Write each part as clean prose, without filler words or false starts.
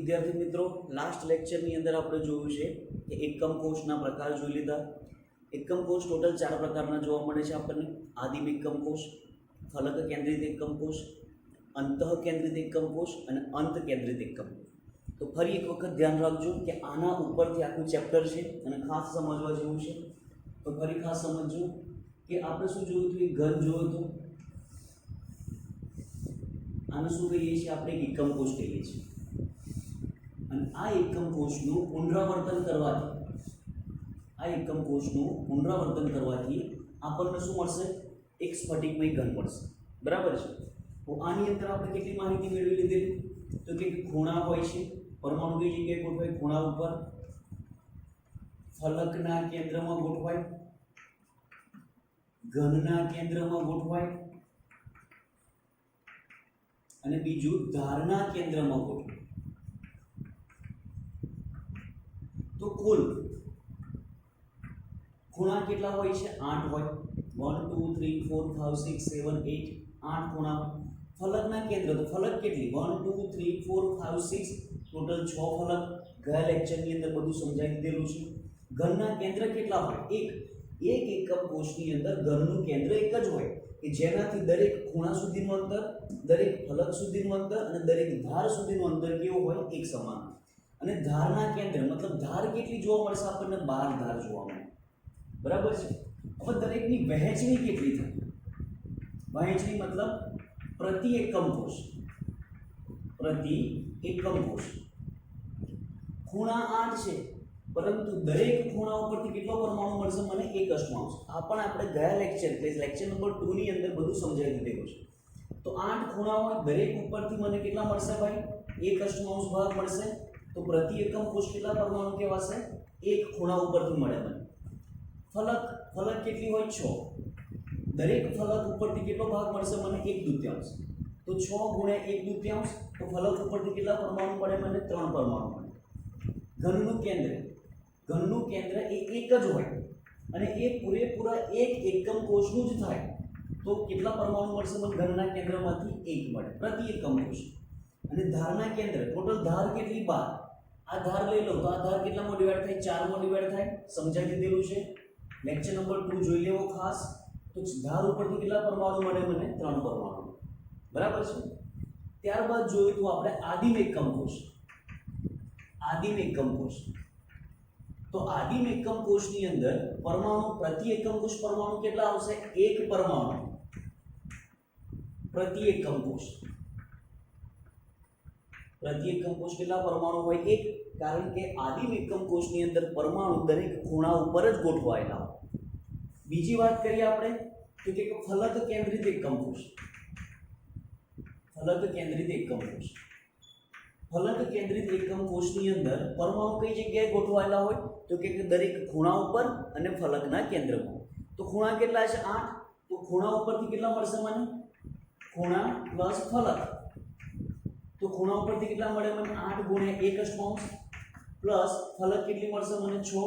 વિદ્યાર્થી મિત્રો, લાસ્ટ લેક્ચરની અંદર આપણે જોયું છે કે એકમ કોષના પ્રકાર જોઈ લીધા. એકમ કોષ ટોટલ 4 પ્રકારના જોવા મળે છે આપણને. આદિમ એકમ કોષ, ફલક કેન્દ્રિત એકમ કોષ, અંતઃ કેન્દ્રિત એકમ કોષ અને અંત કેન્દ્રિત એકમ. તો ફરી એક વખત ધ્યાન રાખજો કે આના ઉપરથી આખું ચેપ્ટર છે અને ખાસ સમજવા જેવું છે. તો ફરી ખાસ સમજજો કે આપણે શું જોયું હતું, એક ઘન જોયું હતું. આને શું કહીએ છીએ આપણે? એકમ કોષ કહીએ છીએ. અને આ એકમ કોષનું પુનરાવર્તન કરવાથી આપણને શું મળશે? એક સ્ફટિકમય ઘન મળશે. બરાબર છે. તો આની અંદર આપણે કેટલી માહિતી મેળવી લીધી? તો કે ખૂણા હોય છે, પરમાણુ કઈ જગ્યાએ ગોઠવાય? ખૂણા ઉપર. ફલકના કેન્દ્રમાં ગોઠવાય, ઘનના કેન્દ્રમાં ગોઠવાય અને બીજું ધારના કેન્દ્રમાં ગોઠવાય. તો કુલ ખૂણા કેટલા હોય છે? 8 હોય. 1 2 3 4 5 6 7 8 8 ખૂણા. ફલકના કેન્દ્ર, તો ફલક કેટલી? 1 2 3 4 5 6 ટોટલ 6 ફલક. ગયા લેક્ચરની અંદર બધું સમજાવી દીધેલું છે. ઘનના કેન્દ્ર કેટલા હોય? એક એકમ કોષની અંદર ઘનનું કેન્દ્ર એક જ હોય કે જેનાથી દરેક ખૂણા સુધીનું અંતર, દરેક ફલક સુધીનું અંતર અને દરેક ધાર સુધીનું અંતર કેવું હોય? એક સમાન. અને ધારના કેન્દ્ર મતલબ ધાર કેટલી જોવા મળશે આપણને? 12 ધાર જોવા મળે. બરાબર છે. હવે દરેકની વહેંચણી કેટલી થાય? વહેંચણી મતલબ પ્રતિ એકમ કોષ. ખૂણા 8 છે, પરંતુ દરેક ખૂણા ઉપરથી કેટલો પરમાણુ મળશે મને? 1 અષ્ટમાંશ. આ પણ આપણે ગયા લેક્ચર નંબર 2 ની અંદર બધું સમજાવી દીધેલું છે. તો 8 ખૂણા હોય, દરેક ઉપરથી મને કેટલા મળશે ભાઈ? 1 અષ્ટમાંશ ભાગ મળશે. તો પ્રતિ એકમ કોષ કેટલા પરમાણુ કહેવાશે? 1 ખૂણા ઉપરથી મળે મને. ફલક કેટલી હોય? 6. દરેક ફલક ઉપરથી કેટલો ભાગ મળશે મને? 1/2. તો 6 ગુણ્યા 1/2. તો ફલક ઉપરથી કેટલા પરમાણુ મળે મને? 3 પરમાણુ મળે. ઘનનું કેન્દ્ર એ એક જ હોય અને એ પૂરેપૂરા એક એકમ કોષનું જ થાય. તો કેટલા પરમાણુ મળશે મને? ઘનના કેન્દ્રમાંથી 1 મળે પ્રતિ એકમ કોષ. અને ધારના કેન્દ્ર, ટોટલ ધાર કેટલી? 12. આ ધાર લઈ લો તો આ ધાર કેટલામાં ડિવાઈડ થાય? 4 માં ડિવાઈડ થાય. સમજાવી દીધેલું છે. લેક્ચર નંબર 2 જોઈ લેવો ખાસ. તો ધાર ઉપરથી કેટલા પરમાણુ મળે મને? 3 પરમાણુ. બરાબર છે. ત્યારબાદ જોયું તો આપણે આદિમ એકમ કોષ. તો આદિમ એકમ કોષની અંદર પરમાણુ પ્રતિ એકમ કોષ પરમાણુ કેટલા આવશે? 1 પરમાણુ પ્રતિ એકમ કોષ. કેટલા પરમાણુ હોય? 1. કારણ કે આદિમ એકમ કોષની અંદર પરમાણુ દરેક ખૂણા ઉપર જ ગોઠવાયેલા હોય. બીજી વાત કરીએ આપણે તો કે ફલક કેન્દ્રિત એકમ કોષ. ફલક કેન્દ્રિત એકમ કોષની અંદર પરમાણુ કઈ જગ્યાએ ગોઠવાયેલા હોય? તો કે દરેક ખૂણા ઉપર અને ફલકના કેન્દ્રમાં. તો ખૂણા કેટલા છે? 8. તો ખૂણા ઉપરથી કેટલા મળશે મને? ખૂણા પ્લસ ફલક. તો ખૂણા ઉપરથી કેટલા મળે મને? 8 ગુણ્યા 1 અષ્ટમાંશ પ્લસ ફલક કેટલી મળશે મને? 6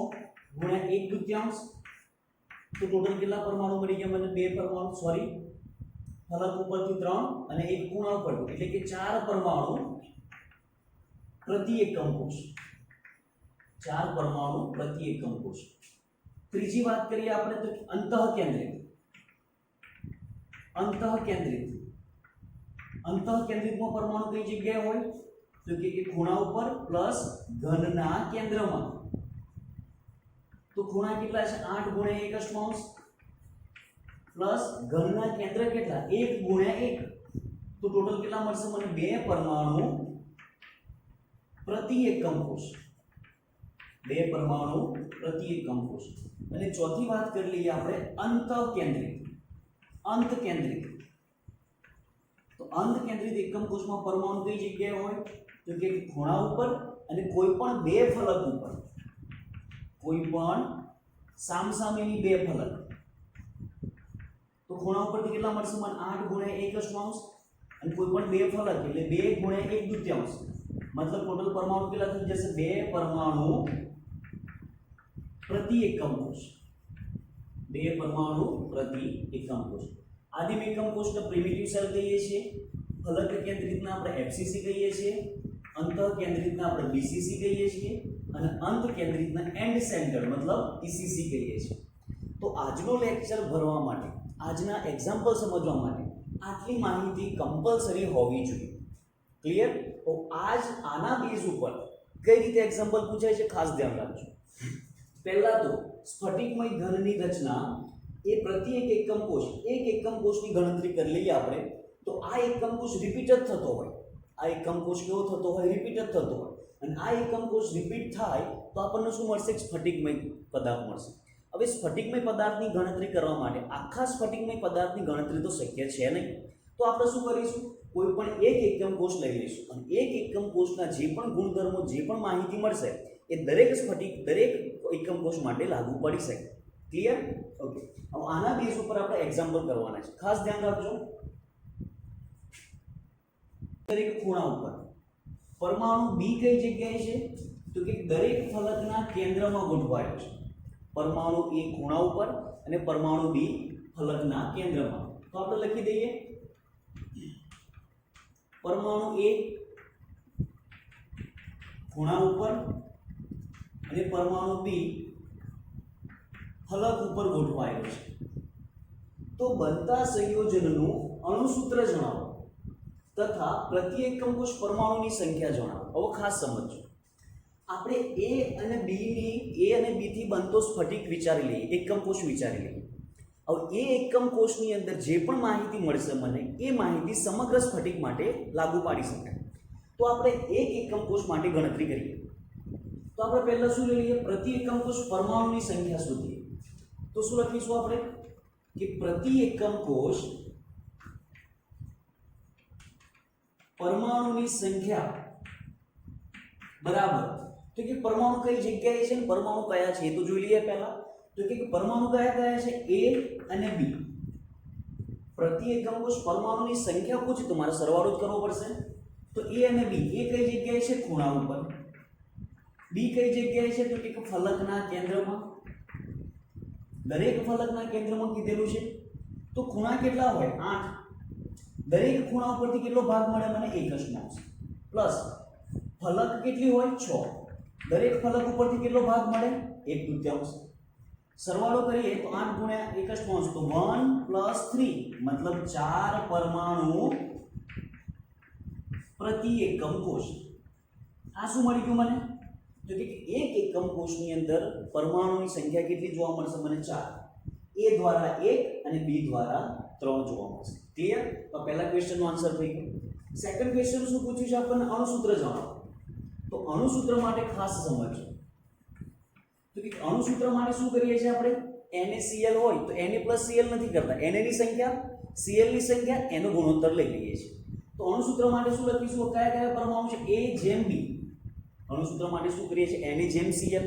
ગુણ્યા 1/2. તો ટોટલ કેટલા પરમાણુ મળી ગયા મને? 2 પરમાણુ. સોરી, ફલક ઉપરથી 3 અને એક ખૂણા ઉપરથી, એટલે કે 4 પરમાણુ પ્રતિ એકમ કોષ. 4 પરમાણુ પ્રતિ એકમ કોષ. ત્રીજી વાત કરીએ આપણે તો અંતઃકેન્દ્રિતમાં પરમાણુ કઈ જગ્યાએ હોય? તો કે ખૂણા ઉપર પ્લસ ઘનના કેન્દ્રમાં. તો ખૂણા કેટલા છે? 8 ગુણ્યા 1 અષ્ટમાંશ પ્લસ ઘનના કેન્દ્ર કેટલા? 1 ગુણ્યા 1. તો ટોટલ કેટલા મળશે મને? 2 પરમાણુ પ્રતિ એકમ કોષ. 2 પરમાણુ પ્રતિ એકમ કોષ. અને ચોથી વાત કરી લઈએ આપણે તો અંતકેન્દ્રિત એકમ કોષમાં પરમાણુ કઈ જગ્યાએ હોય? તો કે ખૂણા ઉપર અને કોઈ પણ 2 ફલક ઉપર. કોઈ પણ સામસામેની 2 ફલક. તો ખૂણા ઉપરથી કેટલા મળશે મને? 8 ગુણ્યા 1 અષ્ટમાંશ અને કોઈ પણ 2 ફલક એટલે 2 ગુણ્યા 1/2. મતલબ ટોટલ પરમાણુ કેટલા થઈ જશે? 2 પરમાણુ પ્રતિ એકમ કોષ. 2 પરમાણુ પ્રતિ એકમ કોષ. આદિમ એકમ કોષને પ્રિમિટિવ સેલ કહીએ છીએ. ફલક કેન્દ્રિતના આપણે એફસીસી કહીએ છીએ અંતઃકેન્દ્રિતને આપણે બીસીસી કહીએ છીએ અને અંત કેન્દ્રિતને એન્ડ સેન્ટર મતલબ ઈસીસી કહીએ છીએ. તો આજનો લેક્ચર ભરવા માટે, આજના એક્ઝામ્પલ સમજવા માટે આટલી માહિતી કમ્પલસરી હોવી જોઈએ. ક્લિયર? તો આના બેઝ ઉપર કઈ રીતે એક્ઝામ્પલ પૂછાય છે ખાસ ધ્યાન રાખજો. પહેલા તો સ્ફટિકમય ઘનની રચના એ પ્રતિ એકમ કોષ, એક એકમ કોષની ગણતરી કરી લઈએ આપણે. તો આ એકમ કોષ રિપીટ જ થતો હોય, આ એકમ કોષ કેવો થતો હોય? રિપીટ જ થતો હોય. અને આ એકમ કોષ રિપીટ થાય તો આપણને શું મળશે? સ્ફટિકમય પદાર્થ મળશે. હવે સ્ફટિકમય પદાર્થની ગણતરી કરવા માટે આખા સ્ફટિકમય પદાર્થની ગણતરી તો શક્ય છે નહીં. તો આપણે શું કરીશું? કોઈ પણ એક એકમ કોષ લઈ લઈશું અને એક એકમ કોષના જે પણ ગુણધર્મો, જે પણ માહિતી મળશે એ દરેક એકમ કોષ માટે લાગુ પડી શકે. ક્લિયર? ઓકે. હવે આના બેઝ ઉપર આપણે એક્ઝામ્પલ કરવાના છે. ખાસ ધ્યાન રાખજો. દરેક ખૂણા ઉપર પરમાણુ બી કઈ જગ્યાએ છે? તો કે દરેક ફલકના કેન્દ્રમાં ગોઠવાયેલો છે. પરમાણુ એ ખૂણા ઉપર અને પરમાણુ બી ફલકના કેન્દ્રમાં. તો આપણે લખી દઈએ પરમાણુ એ ખૂણા ઉપર અને પરમાણુ બી ફલક ઉપર ગોઠવાયેલો છે. તો બનતા સંયોજનનું અણુસૂત્ર જણાવો તથા પ્રતિ એકમ કોષ પરમાણુની સંખ્યા જણાવો. હવે ખાસ સમજજો. આપણે એ અને બી થી બનતો સ્ફટિક વિચારી લઈએ, એકમ કોષ વિચારી લઈએ. હવે એ એકમ કોષની અંદર જે પણ માહિતી મળશે મને, એ માહિતી સમગ્ર સ્ફટિક માટે લાગુ પાડી શકાય. તો આપણે એક એકમ કોષ માટે ગણતરી કરીએ. તો આપણે પહેલા શું લઈએ? પ્રતિ એકમ કોષ પરમાણુની સંખ્યા શોધીએ. તો શું લખીશું આપણે? કે પ્રતિ એકમ કોષ પરમાણુની સંખ્યા બરાબર. તો કે પરમાણુ કઈ જગ્યાએ છે, પરમાણુ કયા છે એ તો જોઈ લઈએ પહેલા. તો કે પરમાણુ કયા કયા છે? એ અને બી. પ્રતિ એકમ કોષ પરમાણુની સંખ્યા પૂછી તો મારે સરવાળો જ કરવો પડશે. તો એ અને બી, એ કઈ જગ્યાએ છે? ખૂણા ઉપર. બી કઈ જગ્યાએ છે? તો કે ફલકના કેન્દ્રમાં. દરેક ફલકના કેન્દ્રમાં કીધેલું છે. તો ખૂણા કેટલા હોય? 8. દરેક ખૂણા ઉપરથી કેટલો ભાગ મળે મને? 1/8 પ્લસ ફલક કેટલી હોય? 6. દરેક ફલક ઉપરથી કેટલો ભાગ મળે? 1/2. સરવાળો કરીએ તો 8 ગુણ્યા 1/8 તો 1 + 3 મતલબ 4 પરમાણુ પ્રતિ એકમ કોષ. આ શું મળી ગયું મને? તો કે એક એકમ કોષની અંદર પરમાણુની સંખ્યા કેટલી જોવા મળશે મને? 4. એ દ્વારા 1 અને બી દ્વારા 3 જોવા મળશે. ક્લિયર? તો પહેલા ક્વેશ્ચનનો આન્સર થઈ ગયો. સેકન્ડ ક્વેશ્ચન શું પૂછ્યું છે આપણને? અણુસૂત્ર જણાવો. તો અણુસૂત્ર માટે ખાસ સમજજો. તો કે અણુસૂત્ર માટે શું કરીએ છીએ આપણે? NaCl હોય તો Na+Cl નથી કરતા. Na ની સંખ્યા, Cl ની સંખ્યા, એનો ગુણોત્તર લઈ લઈએ છીએ. તો અણુસૂત્ર માટે શું લખીશું? કયા કયા પરમાણુ છે? A/B. અણુસૂત્ર માટે શું કરીએ છીએ? Na/Cl,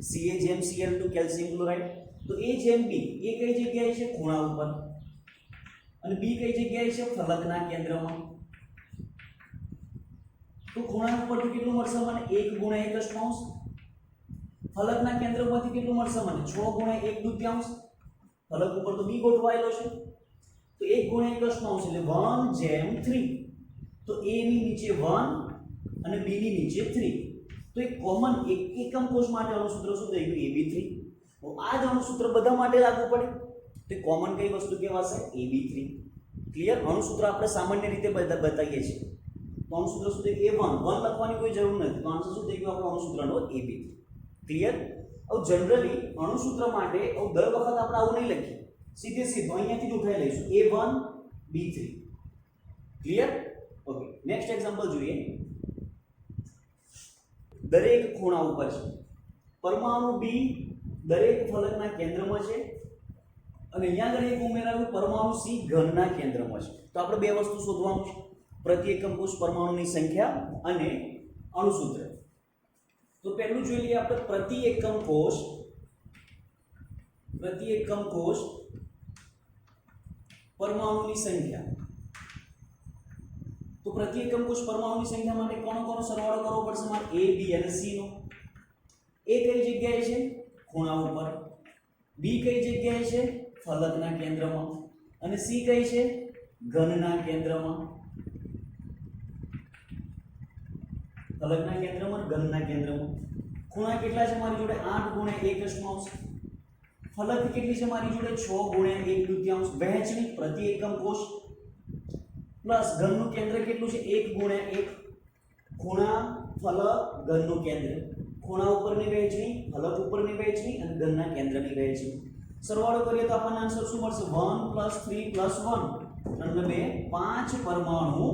Ca/Cl તો કેલ્શિયમ ક્લોરાઇડ. તો A/B એ કઈ જગ્યાએ છે? ખૂણા ઉપર. અને B કઈ જગ્યાએ છે? ફલકના કેન્દ્રમાં. તો ખૂણા ઉપરથી કેટલું મળશે મને? 1 × 1/8. ફલકના કેન્દ્રમાંથી કેટલું મળશે મને? 6 × 1/2. ફલક ઉપર તો બી ગોઠવાયેલો છે. તો 1 × 1/8 એટલે 1/3. તો A ની નીચે 1 અને B ની નીચે 3. તો એક કોમન એકમ કોષ માટે અણુસૂત્ર શું થઈ ગયું? AB3. તો આ જ અણુસૂત્ર બધા માટે લાગુ પડે. તો કોમન કઈ વસ્તુ કહેવાશે? AB3. ક્લિયર? અણુસૂત્ર આપણે સામાન્ય રીતે બતાવીએ છીએ. તો અણુસૂત્ર શું થઈ ગયું? A1 લખવાની કોઈ જરૂર નથી. તો આન્સર શું થઈ ગયું આપણો અણુસૂત્રનો? AB3. ક્લિયર? હવે જનરલી અણુસૂત્ર માટે દર વખત આપણે આવું નહીં લખીએ. સીધે સીધું અહીંયાથી જ ઉઠાઈ લઈશું. A1 B3. Clear? Okay. Next example જોઈએ. દરેક ખૂણા ઉપર છે. પરમાણુ બી દરેક ફલકના કેન્દ્રમાં છે અને અહીંયા આગળ એક ઉમેરાયું પરમાણુ સી ઘનના કેન્દ્રમાં છે. તો આપણે બે વસ્તુ શોધવાનું છે. પ્રતિ એકમ કોષ પરમાણુની સંખ્યા અને અણુસૂત્ર. તો પહેલું જોઈ લઈએ આપણે પ્રતિ એકમ કોષ પરમાણુની સંખ્યા. તો પ્રતિ એકમ કોષ પરમાણુની સંખ્યા માટે કોનો સરવાળો કરવો પડશે? મારે A, B અને C નો. A કઈ જગ્યાએ છે? ખૂણા ઉપર. B કઈ જગ્યાએ છે? ફલકના કેન્દ્રમાં. અને C કઈ છે? ઘનના કેન્દ્રમાં. ફલકના કેન્દ્રમાં અને ઘનના કેન્દ્રમાં. ખૂણા કેટલા છે મારી જોડે 8 ગુણ્યા 1 દશમાંશ. ફલક કેટલી છે મારી જોડે 6 ગુણ્યા 1 દૂતીયાંશ. વહેંચણી પ્રતિ એકમ કોષ પ્લસ ઘનનું કેન્દ્ર કેટલું છે 1 ગુણ્યા 1. ખૂણા ફલક ઘનનું કેન્દ્ર. ખૂણા ઉપરની વહેંચણી, ફલક ઉપરની વહેંચણી અને ઘનના કેન્દ્રની વહેંચણી. સરવાળો કરીએ તો આપણને આન્સર શું મળશે? 1 + 3 + 1 અને 2 5 પરમાણુ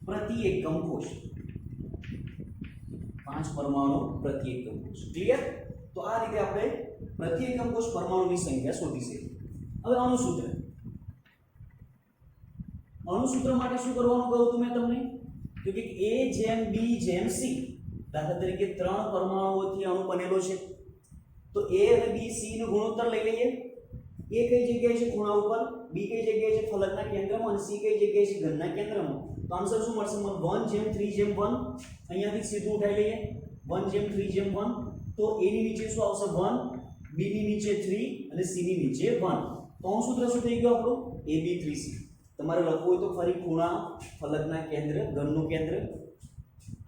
પ્રતિ એકમ કોષ. 5 પરમાણુ પ્રતિ એકમ કોષ. ક્લિયર? તો આ રીતે આપણે પ્રતિ એકમ કોષ પરમાણુની સંખ્યા શોધી શકીએ. હવે અણુસૂત્ર. અણુસૂત્ર માટે શું કરવાનું કહું તું મેં તમને? તો કે A જેમ B જેમ C. દાખલા તરીકે 3 પરમાણુઓથી અણુ બનેલો છે. તો A અને B C નો ગુણોત્તર લઈ લઈએ. A કઈ જગ્યાએ છે? ખૂણા ઉપર. B કઈ જગ્યાએ છે? ફલકના કેન્દ્રમાં. અને C કઈ જગ્યાએ છે? ઘનના કેન્દ્રમાં. તો આન્સર શું મળશે? 1:3:1. અહીંયાથી સીધું ઉઠાઈ લઈએ. 1:3:1. તો A ની નીચે શું આવશે? 1, B ની નીચે 3 અને C ની નીચે 1. તો આ સૂત્ર શું થઈ ગયું આપણું? AB3C. તમારે લખવું હોય તો ફરી ખૂણા, ફલકના કેન્દ્ર, ઘનનું કેન્દ્ર,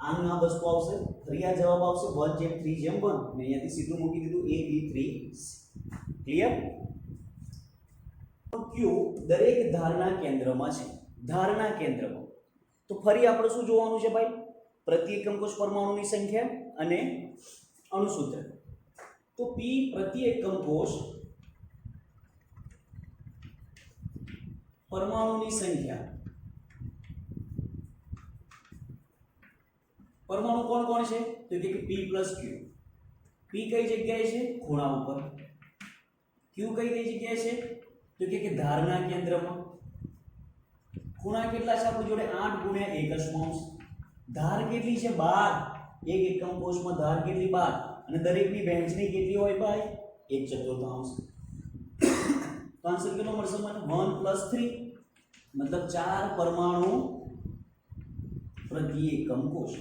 આનું આ વસ્તુ આવશે. ફરી આ જવાબ આવશે 1:3:1. મેં અહીંયાથી સીધું મૂકી દીધું AB3C. ક્લિયર? Q દરેક ધારના કેન્દ્રમાં છે. ધારના કેન્દ્રમાં. તો ફરી આપણે શું જોવાનું છે ભાઈ? પ્રતિ એકમ કોષ પરમાણુની સંખ્યા અને અણુસૂત્ર. તો P પ્રતિ એકમ કોષ પરમાણુની સંખ્યા. પરમાણુ કોણ કોણ છે? તો કે P + Q. P કઈ જગ્યાએ છે? ખૂણા ઉપર. Q કઈ જગ્યાએ છે? તો કે ધારના કેન્દ્રમાં. ખૂણા કેટલા છે આપણી જોડે? 8 ગુણ્યા 1 દશમાંશ. ધાર કેટલી છે? 12. એક એકમ કોષમાં ધાર કેટલી? 12. અને દરેકની વહેંચણી કેટલી હોય ભાઈ? 1/4. તો આન્સર કેટલો મળશે મને? 1 + 3 મતલબ 4 પરમાણુ પ્રતિ એકમ કોષ.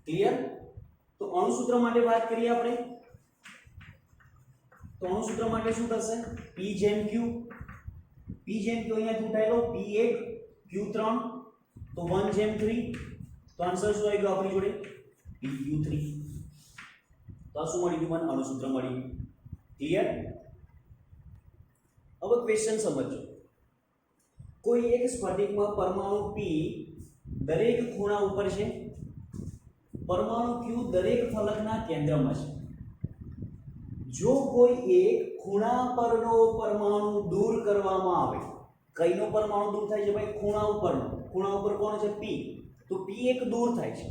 ક્લિયર? તો અણુસૂત્ર માટે વાત કરીએ આપણે. તો અણુસૂત્ર માટે શું થશે? P જેમ Q. P જેમ Q અહીંયા ઉઠાઈ લો. P1 Q3 તો 1:3. તો આન્સર શું આવી ગયો આપણી જોડે? PQ3. તો આ શું મળી ગયું મને? અણુસૂત્ર મળી ગયું. ક્લિયર? હવે ક્વેશ્ચન સમજો. કોઈ એક સ્ફટિકમાં પરમાણુ P દરેક ખૂણા ઉપર છે. પરમાણુ Q દરેક ફલકના કેન્દ્રમાં છે. જો કોઈ એક ખૂણા પરનો પરમાણુ દૂર કરવામાં આવે. કઈનો પરમાણુ દૂર થાય છે ભાઈ? ખૂણા ઉપરનો. ખૂણા ઉપર કોણ છે? P. તો P એક દૂર થાય છે.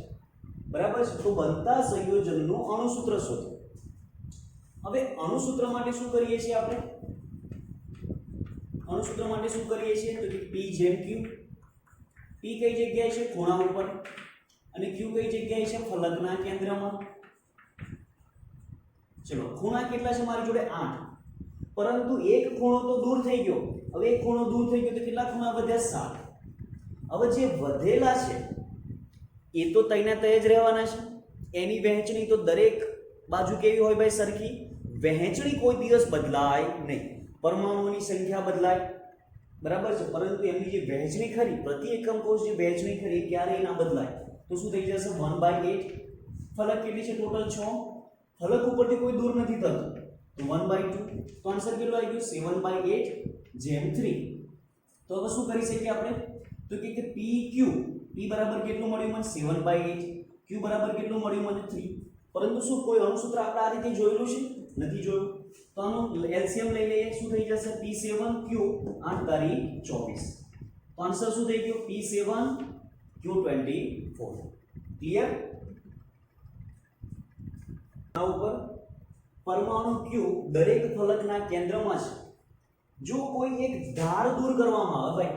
બરાબર છે? તો બનતા સંયોજનનું અણુસૂત્ર શોધો. હવે અણુસૂત્ર માટે શું કરીએ છીએ આપણે? અણુસૂત્ર માટે શું કરીએ છીએ? તો કે P જેમ Q. P કઈ જગ્યાએ છે? ખૂણા ઉપર. અને Q કઈ જગ્યાએ છે? ફલકના કેન્દ્રમાં. ચલો, ખૂણા કેટલા છે મારી જોડે? 8. પરંતુ એક ખૂણો તો દૂર થઈ ગયો. હવે એક ખૂણો દૂર થઈ ગયો તો કેટલા ખૂણા વધ્યા? 7. હવે જે વધેલા છે એ તો તઈના તઈ જ રહેવાના છે. એની વહેંચણી તો દરેક બાજુ કેવી હોય ભાઈ? સરખી. વહેંચણી કોઈ દિવસ બદલાય નહીં. પરમાણુઓની સંખ્યા બદલાય, બરાબર છે, પરંતુ એમની જે વહેંચણી ખરી, પ્રતિ એકમ કોષ જે વહેંચણી ખરી ક્યારેય ના બદલાય. તો શું થઈ જશે? 1/8. ફલક કેટલી છે? ટોટલ 6. ફલક ઉપરથી કોઈ દૂર નથી થતું તો 1/2. તો આન્સર કેટલો આવી ગયો? 7/8/3. તો હવે શું કરી શકીએ આપણે? તો કે PQ. P બરાબર કેટલું મળ્યું મને? 7/8. Q બરાબર કેટલું મળ્યું મને? 3. પરંતુ શું કોઈ અણુસૂત્ર આપણે આ રીતે જોયેલું છે? નથી જોયું. તો આનું LCM લઈ લઈએ. શું થઈ જશે? P7Q 8×24. તો આન્સર શું થઈ ગયો? P7Q24. ક્લિયર? આ ઉપર પરમાણુ Q દરેક ફલકના કેન્દ્રમાં છે. જો કોઈ એક ધાર દૂર કરવામાં આવે ભાઈ,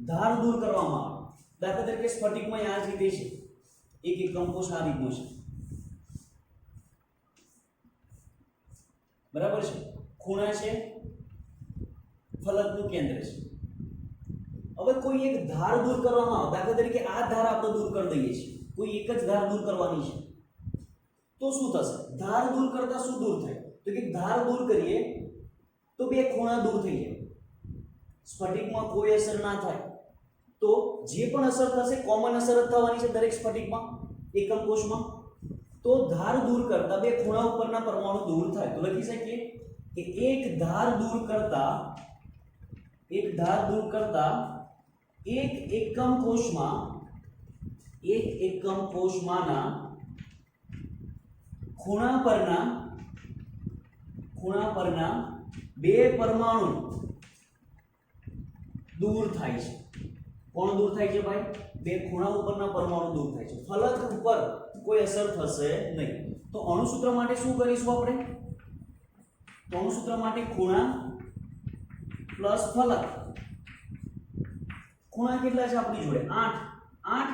ધાર દૂર કરવામાં આવે, દાખલા તરીકે સ્ફટિકમાં આ જ રીતે છે. એક એકમ કોષ આ રીતનો છે. બરાબર છે? ખૂણા છે, ફલકનું કેન્દ્ર છે. હવે કોઈ એક ધાર દૂર કરવામાં આવે, દાખલા તરીકે આ ધાર આપણે દૂર કરી દઈએ છીએ. કોઈ એક જ ધાર દૂર કરવાની છે. તો શું થશે? ધાર દૂર કરતા શું દૂર થાય? તો કે ધાર દૂર કરીએ તો બે ખૂણા દૂર થઈ જાય. સ્ફટિકમાં કોઈ અસર ના થાય. તો જે પણ અસર થશે કોમન અસર જ થવાની છે દરેક સ્ફટિકમાં એકમ કોષમાં. તો ધાર દૂર કરતા બે ખૂણા ઉપરના પરમાણુ દૂર થાય તો લખી શકીએ કે એક ધાર દૂર કરતા એક એકમ કોષમાંના ખૂણા પરના બે પરમાણુ દૂર થાય છે. કોણ દૂર થાય છે ભાઈ? બે ખૂણા ઉપરના પરમાણુ દૂર થાય છે. ફલક ઉપર કોઈ અસર થશે નહીં. તો અણુસૂત્ર માટે શું કરીશું આપણે? તો અણુસૂત્ર માટે ખૂણા પ્લસ ફલક. ખૂણા કેટલા છે આપણી જોડે? 8.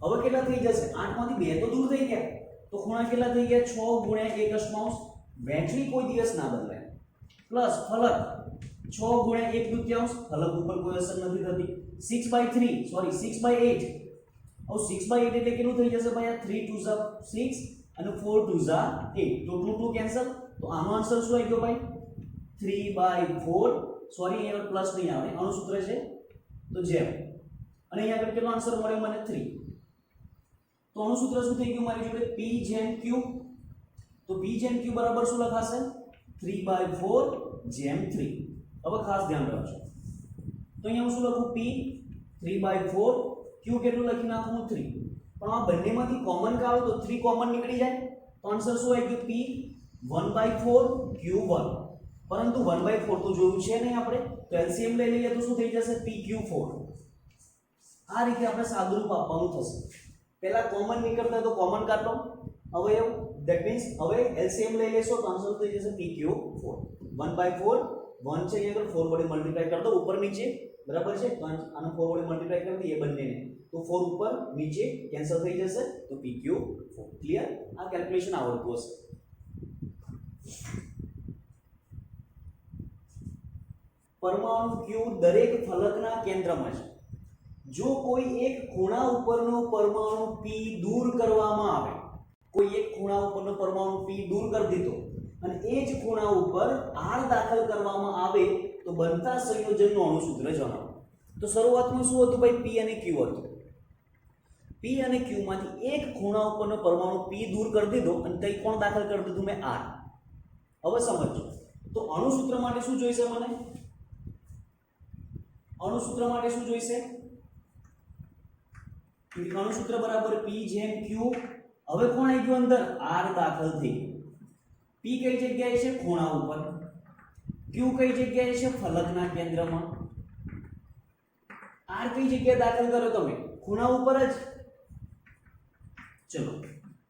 હવે કેટલા થઈ જશે? 8 માંથી 2 તો દૂર થઈ ગયા. તો ખૂણા કેટલા થઈ ગયા? 6 ગુણ્યા 1 અષ્ટમાંશ. વહેંચણી કોઈ દિવસ ના બદલાય. પ્લસ ફલક 6 ગુણ્યા 1 દૂતીયાંશ. ફલક ઉપર કોઈ અસર નથી થતી. 6/8. હવે 6/8 એટલે કેટલું થઈ જશે ભાઈ? આ 3 2 6 અને 4 2 8. તો 2 કેન્સલ. તો આનો આન્સર શું આવી ગયો ભાઈ? 3/4. સોરી અહીંયા પ્લસ નહીં આવે, અણુસૂત્ર છે તો જેમ. અને અહીંયા આગળ કેટલો આન્સર મળ્યો મને? 3. તો અણુસૂત્ર શું થઈ ગયું મારી જોડે? P જેમ Q. તો P જેમ Q બરાબર શું લખાશે? 3/4 જેમ 3. હવે ખાસ ધ્યાન રાખજો. તો અહીંયા હું શું લખું? P 3/4. Q કેટલું લખી નાખું? 3. પણ આ બંનેમાંથી કોમન કાઢો તો 3 કોમન નીકળી જાય. તો આન્સર શું આવી ગયો? P 1/4 Q1. પરંતુ 1/4 તો જોયું છે નહીં આપણે, તો LCM લઈ લઈએ તો શું થઈ જશે? PQ4. આ રીતે આપણે સાદુરૂપ આપવાનું થશે. પહેલા કોમન નીકળતા તો કોમન કાઢો. હવે ધેટ મીન્સ હવે LCM લઈ લેશો તો આન્સર થઈ જશે PQ4. 1/4 1 છે, અહીંયા આગળ 4 વડે મલ્ટીપ્લાય કરી દો ઉપર નીચે, બરાબર છે? તો આનો 4 વડે મલ્ટીપ્લાય કરી દઈએ બંનેને, તો 4 ઉપર નીચે કેન્સલ થઈ જશે, તો PQ4. ક્લિયર? આ કેલ્ક્યુલેશન આવડતું હશે. પરમાણુ Q દરેક ફલકના કેન્દ્રમાં છે. જો કોઈ એક ખૂણા ઉપરનો પરમાણુ P દૂર કરવામાં આવે, કોઈ એક ખૂણા ઉપરનો પરમાણુ P દૂર કરી દીધો અને એ જ ખૂણા ઉપર R દાખલ કરવામાં આવે તો બનતા સંયોજનનું અણુસૂત્ર જણાવો. તો શરૂઆતમાં શું હતું ભાઈ? P અને Q હતું. P અને Q માંથી એક ખૂણા ઉપરનો પરમાણુ P દૂર કરી દીધો અને તે કોણ દાખલ કરી દીધું? મેં R. હવે સમજો. તો અણુસૂત્ર માટે શું જોઈશે મને? અણુસૂત્ર માટે શું જોઈશે? અણુસૂત્ર બરાબર P જેમ Q. હવે કોણ આવી ગયું અંદર? R દાખલ થઈ ગયું. P કઈ જગ્યાએ છે? ખૂણા ઉપર. Q કઈ જગ્યાએ છે? ફલકના કેન્દ્રમાં. R કઈ જગ્યાએ દાખલ કર્યો તમે? ખૂણા ઉપર જ. ચલો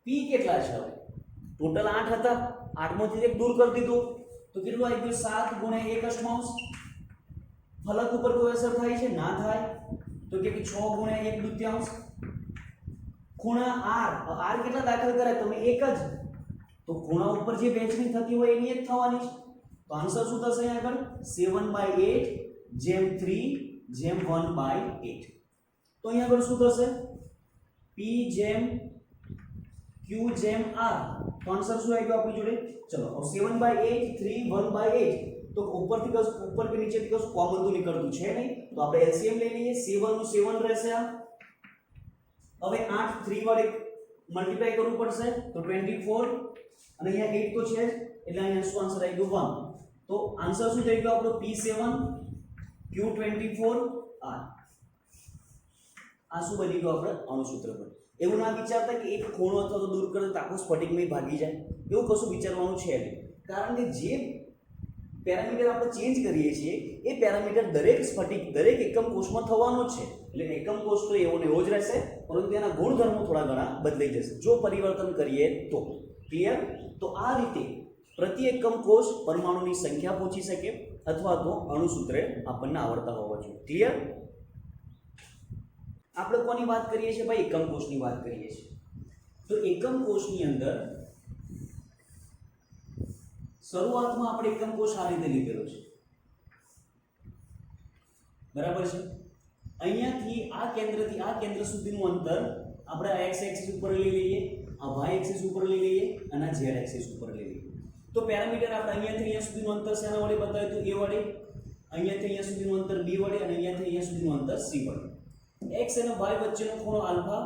P કેટલા છે? હવે ટોટલ 8 હતા, 8 માંથી એક દૂર કરી દીધું તો કેટલું આવી ગયું? 7 ગુણ્યા 1 અષ્ટમાંશ. ફલક ઉપર કોઈ અસર થાય છે? ના થાય. તો કે 6 ગુણ્યા 1 દૂતીયાંશ. ખૂણા R કેટલા દાખલ કરે? તમે એક જ. તો ખૂણા ઉપર જે વહેંચણી થતી હોય એની જ થવાની છે. તો આન્સર શું થશે અહીંયા આગળ? 7/8 જેમ 3 જેમ 1/8. તો અહીંયા આગળ શું થશે? P જેમ Q જેમ R. તો આન્સર શું આવી ગયો આપણી જોડે? ચલો 7/8 3 1/8. તો ઉપરથી કશું ઉપર કે નીચેથી કશું કોમન તો નીકળતું છે નહીં, તો આપણે LCM લઈ લઈએ. 7 નું 7 રહેશે. આ હવે 8 3 વડે મલ્ટીપ્લાય કરવું પડશે તો 24 અને અહીંયા 8 તો છે એટલે અહીંયા શું આન્સર આવી ગયો? 1. તો આન્સર શું થઈ ગયો આપણો? P7 Q24 R. આ શું બની ગયું આપણે? અણુસૂત્ર પર. એવું ના વિચારતા કે એક ખૂણો અથવા તો દૂર કરે તો આખો સ્ફટિકમાં ભાગી જાય, એવું કશું વિચારવાનું છે નહીં. કારણ કે જે પેરામીટર આપણે ચેન્જ કરીએ છીએ એ પેરામીટર દરેક સ્ફટિક દરેક એકમ કોષમાં થવાનો જ છે. એટલે એકમ કોષ તો એવો ને એવો જ રહેશે, પરંતુ એના ગુણધર્મો થોડા ઘણા બદલાઈ જશે જો પરિવર્તન કરીએ તો. ક્લિયર? તો આ રીતે પ્રતિ એકમ કોષ પરમાણુની સંખ્યા પૂછી શકે અથવા તો અણુસૂત્ર આપણને આવડતા હોવા જોઈએ. ક્લિયર? આપણે કોની વાત કરીએ છીએ ભાઈ? એકમ કોષની વાત કરીએ છીએ. તો એકમ કોષની અંદર શરૂઆતમાં આપણે એકમ કોષ આ રીતે લીધેલો છે, બરાબર છે? અહીંયાથી આ કેન્દ્રથી આ કેન્દ્ર સુધીનું અંતર આપણે આ x એક્સિસ ઉપર લઈ લઈએ, આ y એક્સિસ ઉપર લઈ લઈએ અને આ z એક્સિસ ઉપર લઈ લઈએ. તો પેરામીટર આપણે અહીંયાથી અહીંયા સુધીનું અંતર શેના વડે બતાવ્યું? તો a વડે. અહીંયાથી અહીંયા સુધીનું અંતર b વડે અને અહીંયાથી અહીંયા સુધીનું અંતર c વડે. x અને y વચ્ચેનો ખૂણો આલ્ફા,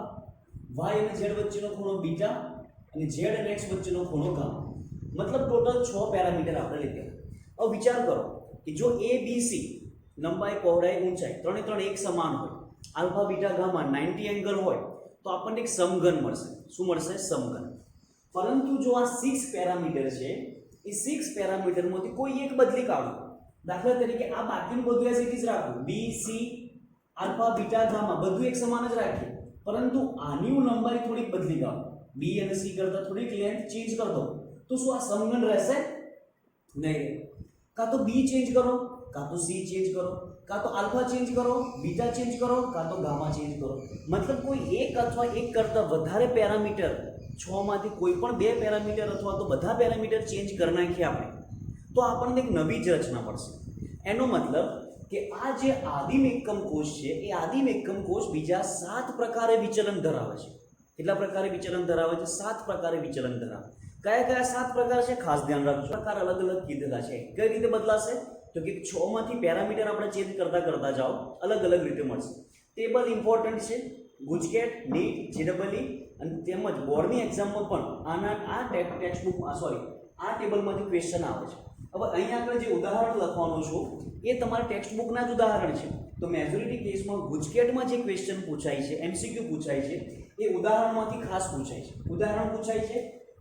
y અને z વચ્ચેનો ખૂણો બીટા અને z અને x વચ્ચેનો ખૂણો ગામા. મતલબ ટોટલ 6 પેરામીટર આપણે લીધા. હવે વિચાર કરો કે જો a b c લંબાઈ, પહોળાઈ, ઊંચાઈ ત્રણે એક સમાન હોય, આલ્ફા, બીટા, ગામા 90 એંગલ હોય, તો આપણને એક સમઘન મળશે. શું મળશે? સમઘન. પરંતુ જો આ 6 પેરામીટર છે, એ 6 પેરામીટરમાંથી કોઈ એક બદલી કાઢો. દાખલા તરીકે આ બાકીનું બધું એઝ ઇટ ઇઝ રાખો, B C, alpha, beta, gamma બધું એક સમાન જ રાખીએ, પરંતુ આની લંબાઈ થોડીક બદલી કાઢો, બી અને સી કરતા થોડીક લેન્થ ચેન્જ કરી દો, તો શું આ સમઘન રહેશે? નહીં. કાં તો બી ચેન્જ કરો, કાં તો સી ચેન્જ કરો, કાં તો આલ્ફા ચેન્જ કરો, બીટા ચેન્જ કરો, કાં તો ગામા ચેન્જ કરો. મતલબ કોઈ એક અથવા એક કરતાં વધારે પેરામીટર, 6 માંથી કોઈ પણ 2 પેરામીટર અથવા તો બધા પેરામીટર ચેન્જ કરી નાખીએ આપણે, તો આપણને એક નવી જ રચના મળશે. એનો મતલબ કે આ જે આદિમ એકમ કોષ છે, એ આદિમ એકમ કોષ બીજા 7 પ્રકારે વિચલન ધરાવે છે. કેટલા પ્રકારે વિચલન ધરાવે છે? 7 પ્રકારે વિચલન ધરાવે. કયા કયા 7 પ્રકાર છે? ખાસ ધ્યાન રાખજો. પ્રકાર અલગ અલગ કીધેલા છે. કઈ રીતે બદલાશે? તો કે 6 માંથી પેરામીટર આપણે ચેન્જ કરતા જાઓ, અલગ અલગ રીતે મળશે. ટેબલ ઇમ્પોર્ટન્ટ છે. ગુજકેટ, નીટ, જેડબલઈ અને તેમજ બોર્ડની એક્ઝામમાં પણ આ ટેક્સ્ટબુક આ ટેબલમાંથી ક્વેશ્ચન આવે છે. હવે અહીંયા આપણે જે ઉદાહરણ લખવાનું છું એ તમારા ટેક્સ્ટબુકના જ ઉદાહરણ છે. તો મેજોરિટી કેસમાં ગુજકેટમાં જે ક્વેશ્ચન પૂછાય છે, એમસીક્યુ પૂછાય છે, એ ઉદાહરણમાંથી ખાસ પૂછાય છે. ઉદાહરણ પૂછાય છે,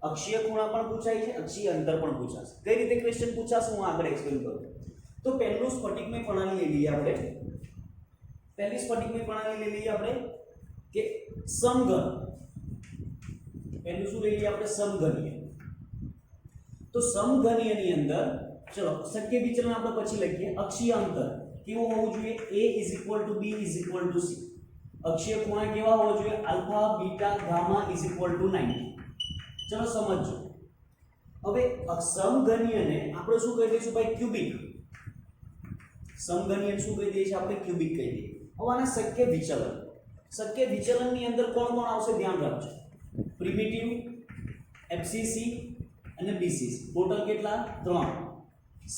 અક્ષીય ખૂણા પણ પૂછાય છે, અક્ષીય અંતર પણ પૂછાશે. કઈ રીતે ક્વેશ્ચન પૂછાશે હું આગળ એક્સપ્લેન કરું. તો પહેલું સ્ફટિકમય પ્રણાલી લઈ લઈએ આપણે. પહેલી સ્ફટિકમય પ્રણાલી લઈ લઈએ આપણે કે સમઘન. પહેલું શું લઈ લઈએ આપણે? સમઘનીય. તો સમઘનીયની અંદર ચલો શક્ય વિચલન આપણે પછી લખીએ. અક્ષીય અંતર કેવું હોવું જોઈએ? a = b = c. અક્ષીય ખૂણા કેવા હોવા જોઈએ? Alpha, beta, gamma = 90. ચલો સમજો. હવે સમઘનીયને આપણે શું કહી દઈશું ભાઈ? ક્યુબિક. સમઘનીય શું કહી દઈએ છીએ આપણે? ક્યુબિક કહી દઈએ. હવે આના શક્ય વિચલન. શક્ય વિચલનની અંદર કોણ કોણ આવશે? ધ્યાન રાખજો. પ્રિમિટિવ, એફસીસી અને બીસીસી. ટોટલ કેટલા? 3.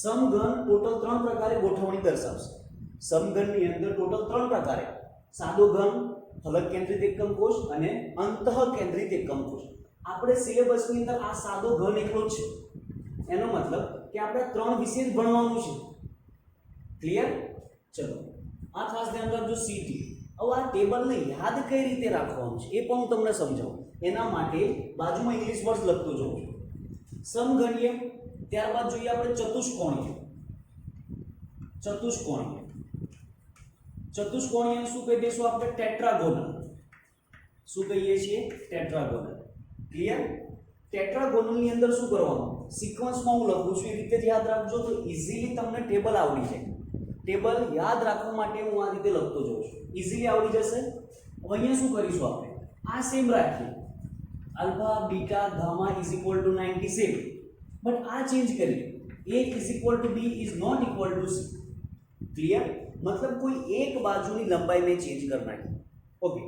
સમઘન ટોટલ 3 પ્રકારે ગોઠવણી દર્શાવશે. સમઘનની અંદર ટોટલ 3 પ્રકારે: સાદો ઘન, ફલક કેન્દ્રિત એકમ કોષ અને અંતઃ કેન્દ્રિત એકમ કોષ. આપણે સિલેબસની અંદર આ સાદો ઘન એકલો જ છે. એનો મતલબ કે આપણે 3 વિશે જ ભણવાનું છે. ક્લિયર? ચલો આ ખાસ ધ્યાન રાખજો. સીટી. હવે આ ટેબલને યાદ કઈ રીતે રાખવાનું છે એ પણ હું તમને સમજાવું. એના માટે બાજુમાં ઇંગ્લિશ વર્ડ લખતો જાઉં છું. સમઘનીય, ત્યારબાદ જોઈએ આપણે ચતુષ્કોણીય. ચતુષ્કોણીય. ચતુષ્કોણીય શું કહી દઈશું આપણે? ટેટ્રાગોનલ. શું કહીએ છીએ? ટેટ્રાગોનલ. ક્લિયર? ટેટ્રાગોનલની અંદર શું કરવાનું? સિક્વન્સમાં હું લખું છું એ રીતે જ યાદ રાખજો, તો ઈઝીલી તમને ટેબલ આવડી જાય. ટેબલ યાદ રાખવા માટે હું આ રીતે લખતો જાઉં છું, ઈઝીલી આવડી જશે. હવે અહીંયા શું કરીશું આપણે? આ સેમ રાખીએ, આલ્ફા, બીટા, ગામા = 97. બટ આ ચેન્જ કરીએ, a = b ≠ c. ક્લિયર? મતલબ કોઈ એક બાજુની લંબાઈ મેં ચેન્જ કરી નાખી. ઓકે.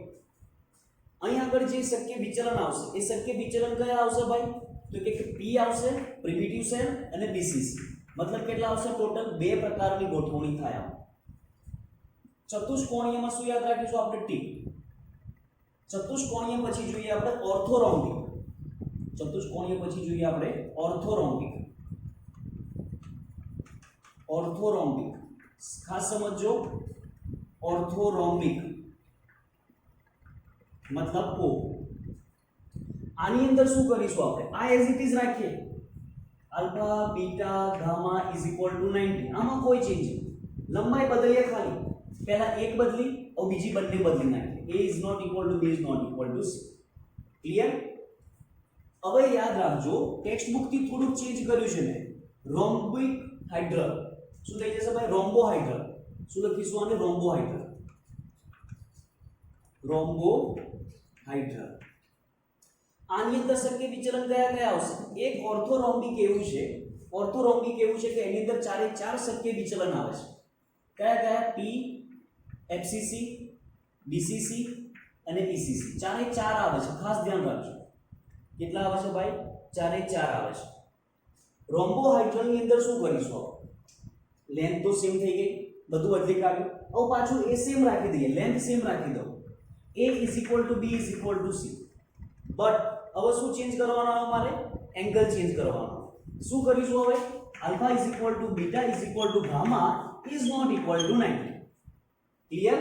અહીં આગળ જે શક્ય વિચલન આવશે એ શક્ય વિચલન કયા આવશે ભાઈ? તો કે p આવશે, પ્રિમિટિવ સેલ અને બીસીસી. મતલબ કેટલા આવશે? ટોટલ 2 પ્રકારની ગોઠવણી થાય. ચતુષ્કોણીયમાં શું યાદ રાખીશું આપણે? ટી. ચતુષ્કોણીય પછી જોઈએ આપણે ઓર્થોરોમ્બિક. ચતુષ્કોણીય પછી જોઈએ આપણે ઓર્થોરોમ્બિક. ઓર્થોરોમ્બિક ખાસ સમજો. ઓર્થોરોમ્બિક મતલબ ઓ. આની અંદર શું કરીશું આપણે? આ એઝ ઇટ ઇઝ રાખીએ, આલ્ફા, બીટા, ગામા = 90. આમાં કોઈ ચેન્જ નહીં. લંબાઈ બદલીએ ખાલી. પહેલા એક બદલી, और બીજી બંને બદલી નાખીએ. a ≠ b ≠ c. ક્લિયર? હવે યાદ રાખજો, ટેક્સ્ટ બુક થી થોડું ચેન્જ કર્યું છે મેં. રોમ્બિક હાઇડ્રલ. શું થઈ જશે ભાઈ? રોમ્બોહાઇડ્રલ. શું લખીશું આને? રોમ્બોહાઇડ્રલ. રોમ્બોહાઇડ્રલ. આની અંદર શક્ય વિચલન કયા કયા આવશે? એક ઓર્થોરોમ્બિક એવું છે. ઓર્થોરોમ્બિક એવું છે કે એની અંદર 4 શક્ય વિચલન આવે છે. કયા કયા? p, fcc, bcc અને ecc. 4 આવે છે. ખાસ ધ્યાન રાખજો. કેટલા આવે છે ભાઈ? 4 આવે છે. રોમ્બોહાઇડ્રલ ની અંદર શું કરીશું? લેન્થ તો સેમ થઈ ગઈ, બધું બદલી કાઢ્યું. હવે પાછું એ સેમ રાખી દઈએ, લેન્થ સેમ રાખી દો. a is equal to b is equal to c. But હવે શું ચેન્જ કરવાનો આવે મારે? એંગલ ચેન્જ કરવાનો. શું કરીશું હવે? Alpha is equal to beta is equal to gamma is not equal to 90. Clear?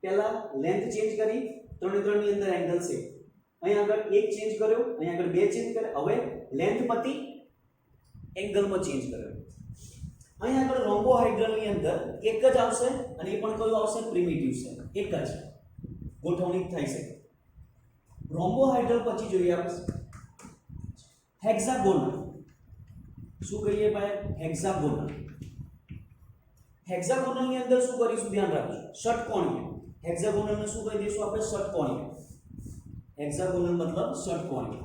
પહેલા લેન્થ ચેન્જ કરી, 3 3 ની અંદર એંગલ છે. અહીં આગળ એક ચેન્જ કર્યો, અહીં આગળ બે ચેન્જ કર્યા. હવે લેન્થ પતિ એંગલમાં ચેન્જ કર્યો. અહીં આગળ રોમ્બોહાઇડ્રલ ની અંદર એક જ આવશે અને એ પણ કયું આવશે? પ્રિમિટિવ છે. એક જ ગોઠવણી થઈ શકે. રોમ્બોહાઇડ્રલ પછી જોઈએ આપણે હેક્સાગોનલ. શું કહીએ ભાઈ? હેક્સાગોનલ. હેક્સાગોનલ ની અંદર શું કરીશું? ધ્યાન રાખજો, ષટકોણીય. હેક્સાગોનલ ને શું કહી દઈશું આપણે? ષટકોણીય. હેક્સાગોનલ મતલબ ષટકોણીય.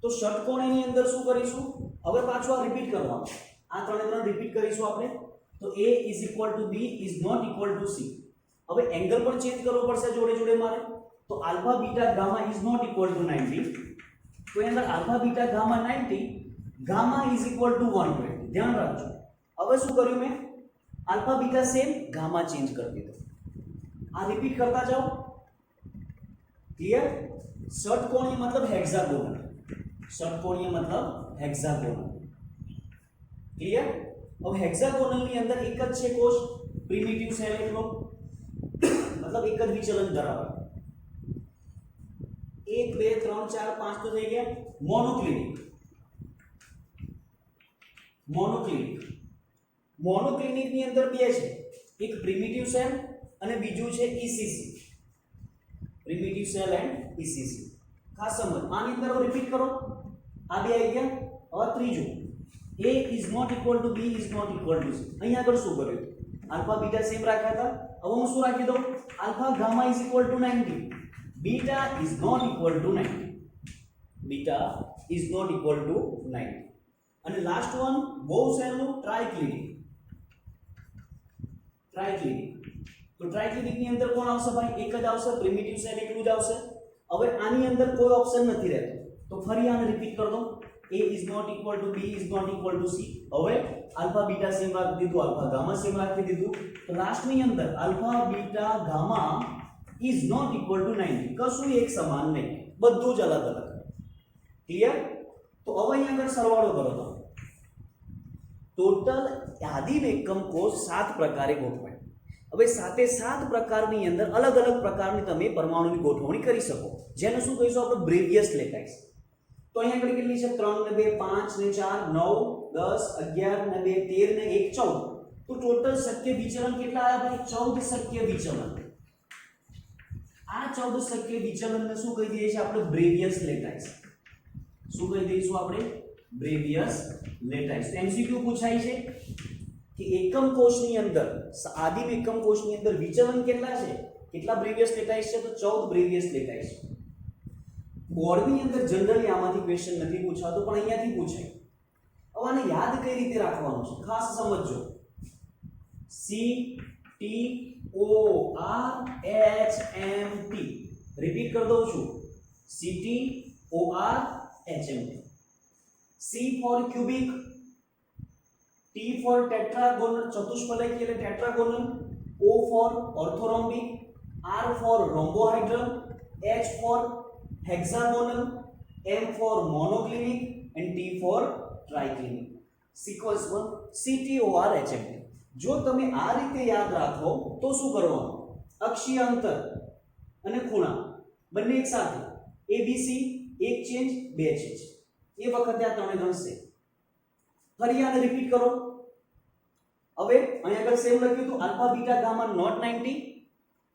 તો ષટકોણીની અંદર શું કરીશું? હવે પાછું આ રિપીટ કરવાનું. આ ત્રણે ત્રણ રિપીટ કરીશું આપણે. તો a is equal to b is not equal to c. હવે એંગલ પણ ચેન્જ કરવો પડશે જોડે જોડે મારે. તો alpha beta gamma is not equal to 90. તો એની અંદર alpha beta gamma 90, gamma is equal to 120. ધ્યાન રાખજો. હવે શું કર્યું મેં? Alpha beta same, gamma change કરી દીધો. આ રિપીટ કરતા જાઓ. ક્લિયર? ષટકોણીય મતલબ હેક્સાગોનલ. ષટકોણીય મતલબ હેક્સાગોનલ. ક્લિયર? હવે હેક્સાગોનલ ની અંદર એક જ છે કોષ, પ્રિમિટિવ સેલ એટલો, મતલબ એક જ વિચલન ધરાવે. 1 2 3 4 5 તો થઈ ગયા. મોનોક્લિનિક. મોનોક્લિનિક. મોનોક્લિનિક ની અંદર બે છે, એક પ્રિમિટિવ સેલ અને બીજું છે ECC. Primitive cell and ECC. ખાસ સમજ. આની અંદર રિપીટ કરો. આ બે આવી ગયા. હવે ત્રીજું, a is not equal to b is not equal to c. અહીં આગળ શું કર્યું? આલ્ફા બીટા સેમ રાખ્યા હતા. હવે હું શું રાખી દઉં? Alpha gamma is equal to 90. Beta is not equal to 90. Beta is not equal to 90. અને લાસ્ટ વન બહુ સહેલું, ટ્રાઇક્લિનિક. ટ્રાઇક્લિનિક. તો ટ્રાઇક્લિનિક ની અંદર કોણ આવશે ભાઈ? એક જ આવશે, પ્રિમિટિવ સેલ એકલું જ આવશે. હવે આની અંદર કોઈ ઓપ્શન નથી રહેતો. તો ફરી આને રિપીટ કરી દો. a is not equal to b is not equal to c. હવે આલ્ફા બીટા સેમ રાખી દીધું, આલ્ફા ગામા સેમ રાખી દીધું. તો લાસ્ટ ની અંદર alpha beta gamma is not equal to 90. કશું એક સમાન નહીં, બધું જ અલગ અલગ. ક્લિયર? તો હવે અહીંયા આગળ સરવાળો કરો તો ટોટલ આદિમ એકમ કોષ 7 પ્રકારે ગોઠવાય. હવે 7 પ્રકારની અંદર અલગ અલગ પ્રકારની તમે પરમાણુની ગોઠવણી કરી શકો, જેને શું કહીશું આપણે? બ્રેવિયસ લેટાઈસ. તો અહીંયા આગળ કેટલી છે? 3 ને 2 5 ને 4 9 10 11 ને 2 13 ને 1 14. તો ટોટલ શક્ય વિચલન કેટલા આવ્યા ભાઈ? 14 શક્ય વિચલન. આ 14 શક્ય વિચલનને શું કહી દઈએ છીએ આપણે? બ્રેવિયસ લેટાઈસ. શું કહી દઈશું આપણે? બ્રેવિયસ લેટાઈસ. તો એમસીક્યુ પૂછાય છે કે એકમ કોષની અંદર, આદિમ એકમ કોષની અંદર વિચલન કેટલા છે? કેટલા બ્રેવિયસ લેટાઈસ છે? તો 14 બ્રેવિયસ લેટાઈસ છે. બોર્ડની અંદર જનરલી આમાંથી ક્વેશ્ચન નથી પૂછાતો, પણ અહીંયાથી પૂછાય. હવે આને યાદ કઈ રીતે રાખવાનું છે? ખાસ સમજજો. C T O R H M T. Repeat કરી દઉં છું. C T O R H M T. C for cubic, T for tetragonal, ચતુષ્ફલકી એટલે ટેટ્રાગોનલ, O for orthorhombic, R for rhombohedral, H for hexagonal, M for monoclinic and T for triclinic. Sequence 1 CTORHMT. જો તમે આ રીતે યાદ રાખો તો શું કરવાનું? અક્ષીય અંતર અને ખૂણા બંને એક સાથે, ABC એક ચેન્જ બે ચેન્જ, એ વખતે આ ત્રણે ગણશે. ફરી આને રિપીટ કરો. હવે અહીં આગળ સેમ લખ્યું હતું, alpha beta gamma not 90,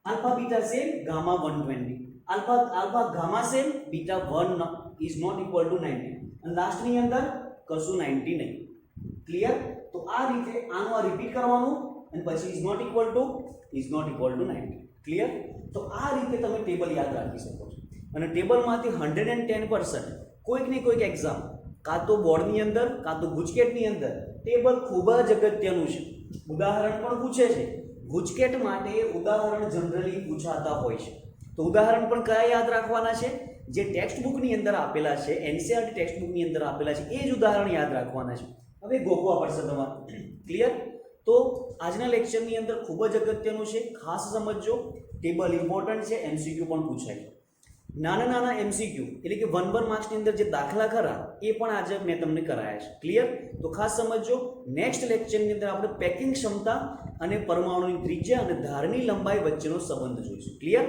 alpha beta same gamma 120, alpha gamma same beta 1 is not equal to 90 અને લાસ્ટ ની અંદર કશું 90 નહીં. ક્લિયર? તો આ રીતે આનું આ રિપીટ કરવાનું અને પછી is not equal to 90. Clear? તો આ રીતે તમે ટેબલ યાદ રાખી શકો છો. અને ટેબલમાંથી 110% કોઈક ને કોઈક એક્ઝામ, કાં તો બોર્ડની અંદર કાં તો ગુજકેટની અંદર ટેબલ ખૂબ જ અગત્યનું છે. ઉદાહરણ પણ પૂછે છે. ગુજકેટ માટે ઉદાહરણ જનરલી પૂછાતા હોય છે. તો ઉદાહરણ પણ કયા યાદ રાખવાના છે? જે ટેક્સ્ટ બુકની અંદર આપેલા છે, એનસીઈઆરટી ટેક્સ્ટ બુકની અંદર આપેલા છે, એ જ ઉદાહરણ યાદ રાખવાના છે. હવે ગોખવા પડશે તમારે. ક્લિયર? તો આજના લેક્ચરની અંદર ખૂબ જ અગત્યનું છે, ખાસ સમજજો. ટેબલ ઇમ્પોર્ટન્ટ છે, એમસીક્યુ પણ પૂછાય. નાના નાના એમસીક્યુ એટલે કે 1 માર્ક્સની અંદર જે દાખલા ખરા એ પણ આજે મેં તમને કરાયા છે. ક્લિયર? તો ખાસ સમજજો. નેક્સ્ટ લેક્ચરની અંદર આપણે પેકિંગ ક્ષમતા અને પરમાણુની ત્રિજ્યા અને ધારની લંબાઈ વચ્ચેનો સંબંધ જોઈશું. ક્લિયર?